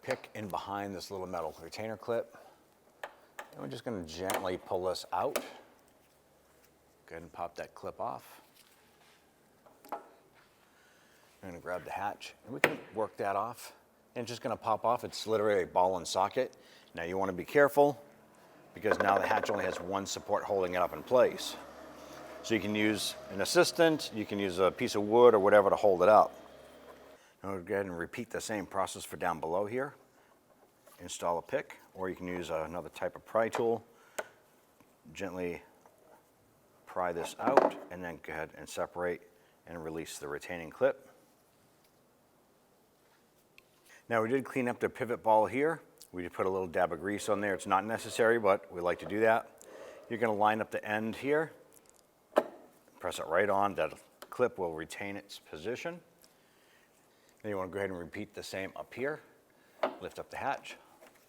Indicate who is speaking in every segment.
Speaker 1: pick in behind this little metal retainer clip. And we're just going to gently pull this out. Go ahead and pop that clip off. I'm going to grab the hatch, and we can work that off. And it's just going to pop off. It's literally a ball and socket. Now you want to be careful, because now the hatch only has one support holding it up in place. So you can use an assistant, you can use a piece of wood or whatever to hold it up. Now we'll go ahead and repeat the same process for down below here. Install a pick, or you can use another type of pry tool. Gently pry this out, and then go ahead and separate and release the retaining clip. Now we did clean up the pivot ball here. We did put a little dab of grease on there. It's not necessary, but we like to do that. You're going to line up the end here. Press it right on. That clip will retain its position. Then you want to go ahead and repeat the same up here. Lift up the hatch,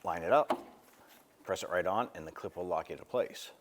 Speaker 1: line it up, press it right on, and the clip will lock into place.